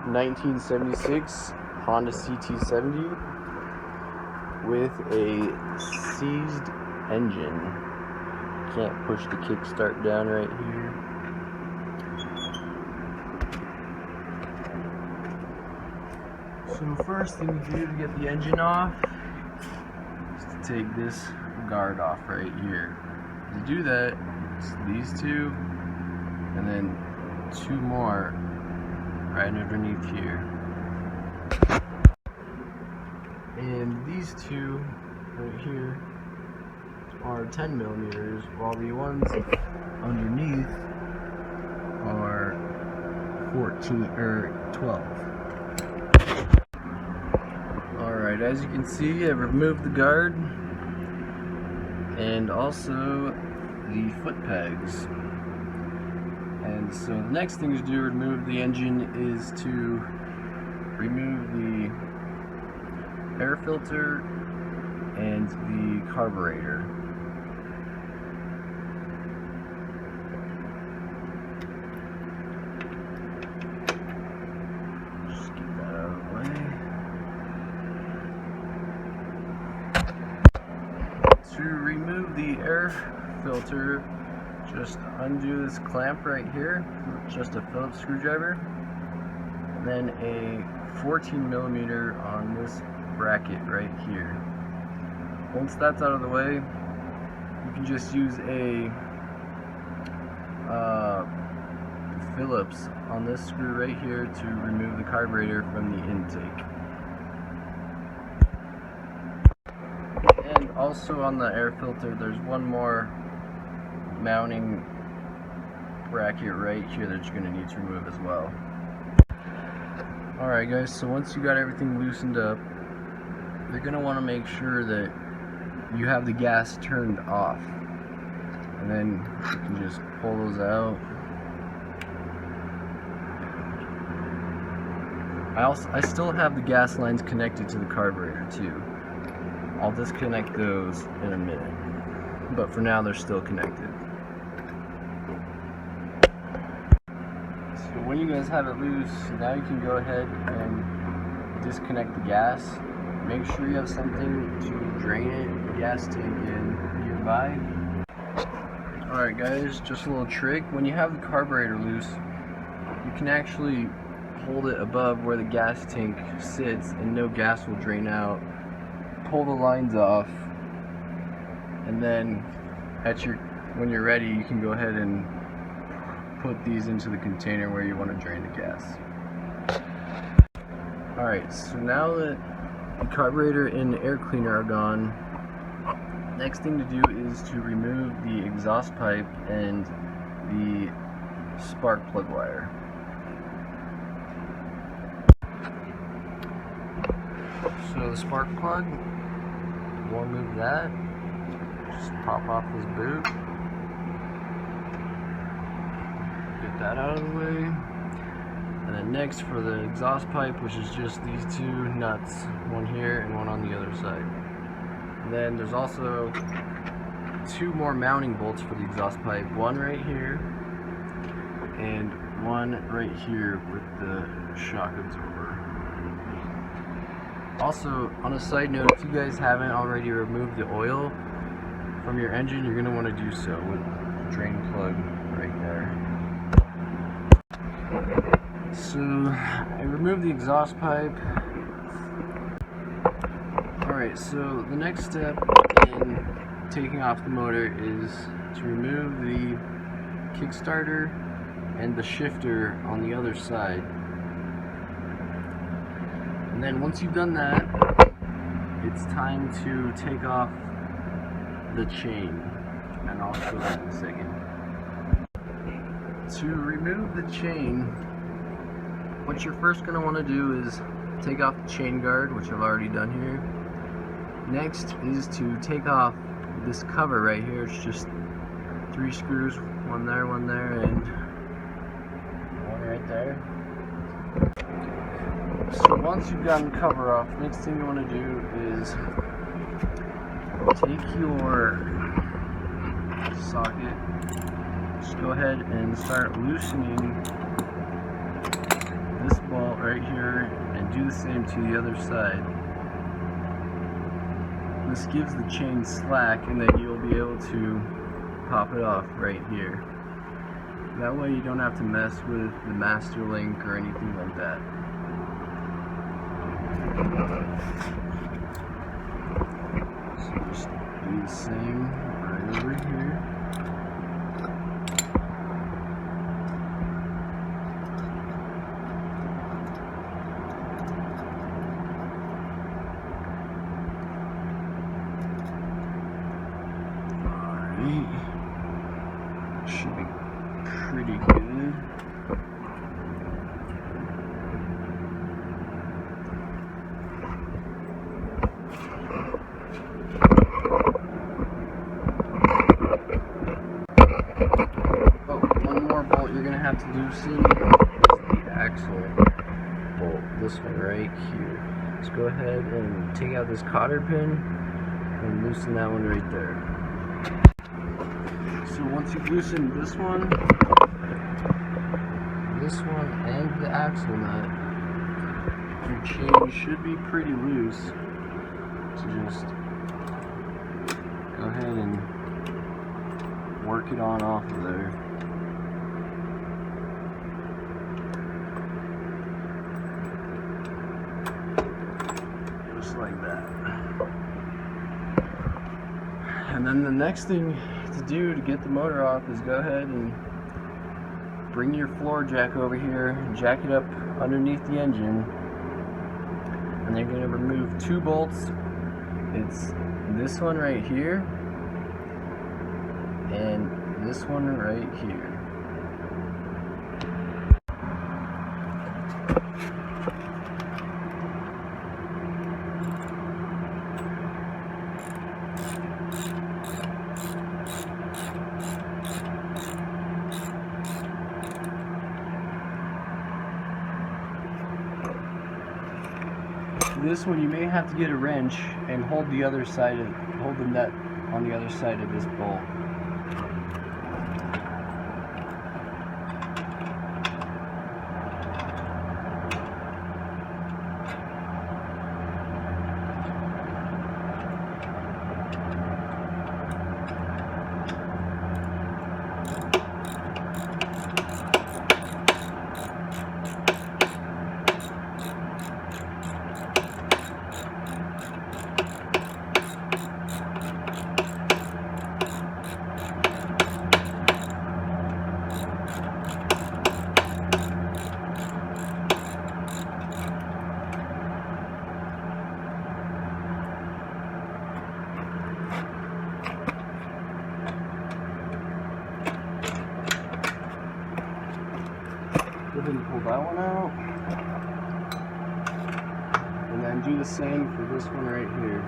1976 Honda CT70 with a seized engine. Can't push the kickstart down right here. So first thing to do to get the engine off is to take this guard off right here. To do that, it's these two and then two more right underneath here. And these two right here are 10 millimeters, while the ones underneath are 14 or 12. Alright, as you can see, I've removed the guard and also the foot pegs. And so the next thing to do to remove the engine is to remove the air filter and the carburetor. Just get that out of the way. To remove the air filter, just undo this clamp right here, just a Phillips screwdriver, and then a 14 millimeter on this bracket right here. Once that's out of the way, you can just use a Phillips on this screw right here to remove the carburetor from the intake. And also on the air filter, there's one more mounting bracket right here that you're going to need to remove as well. Alright guys, so once you got everything loosened up, you're going to want to make sure that you have the gas turned off. And then you can just pull those out. I still have the gas lines connected to the carburetor too. I'll disconnect those in a minute, but for now they're still connected. So when you guys have it loose, now you can go ahead and disconnect the gas. Make sure you have something to drain it, gas tank in nearby. Alright guys, just a little trick. When you have the carburetor loose, you can actually hold it above where the gas tank sits and no gas will drain out. Pull the lines off, and then when you're ready, you can go ahead and put these into the container where you want to drain the gas. Alright, so now that the carburetor and the air cleaner are gone, next thing to do is to remove the exhaust pipe and the spark plug wire. So the spark plug, we'll remove that. Just pop off this boot. Get that out of the way. And then next for the exhaust pipe, which is just these two nuts, one here and one on the other side. And then there's also two more mounting bolts for the exhaust pipe, one right here and one right here with the shock absorber. Also, on a side note, if you guys haven't already removed the oil from your engine, you're going to want to do so with the drain plug right there. So, I removed the exhaust pipe. Alright, so the next step in taking off the motor is to remove the kickstarter and the shifter on the other side. And then once you've done that, it's time to take off the chain, and I'll show that in a second. To remove the chain, what you're first going to want to do is take off the chain guard, which I've already done here. Next is to take off this cover right here. It's just 3 screws, one there, and one right there. So once you've gotten the cover off, next thing you want to do is take your socket, just go ahead and start loosening this bolt right do the same to the other side. This gives the chain slack, and then you'll be able to pop it off right here. That way you don't have to mess with the master link or anything like that. So just do the same right over here. Should be pretty good. Oh, one more bolt you're gonna have to loosen is the axle bolt. This one right here. Just go ahead and take out this cotter pin and loosen that one right there. So once you've loosened this one, and the axle nut, your chain should be pretty loose. So just go ahead and work it on off of there. Just like that. And then the next thing to do to get the motor off is go ahead and bring your floor jack over here, jack it up underneath the engine, and you're going to remove two bolts. It's this one right here and this one right here. This one you may have to get a wrench and hold the other side of, hold the nut on the other side of this bolt. Go ahead and pull that one out, and then do the same for this one right here.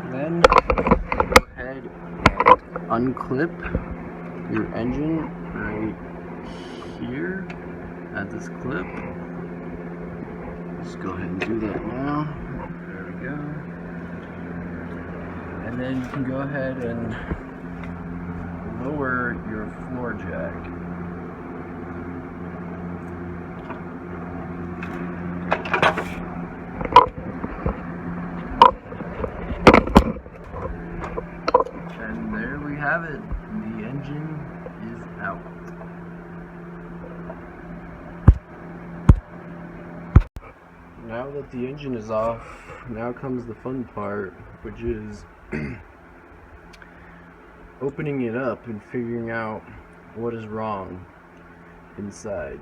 Then go ahead and unclip your engine right here at this clip. Just go ahead and do that now. There we go. And And then you can go ahead and lower your floor jack. And there we have it. The engine is out. Now that the engine is off, now comes the fun part, which is opening it up and figuring out what is wrong inside.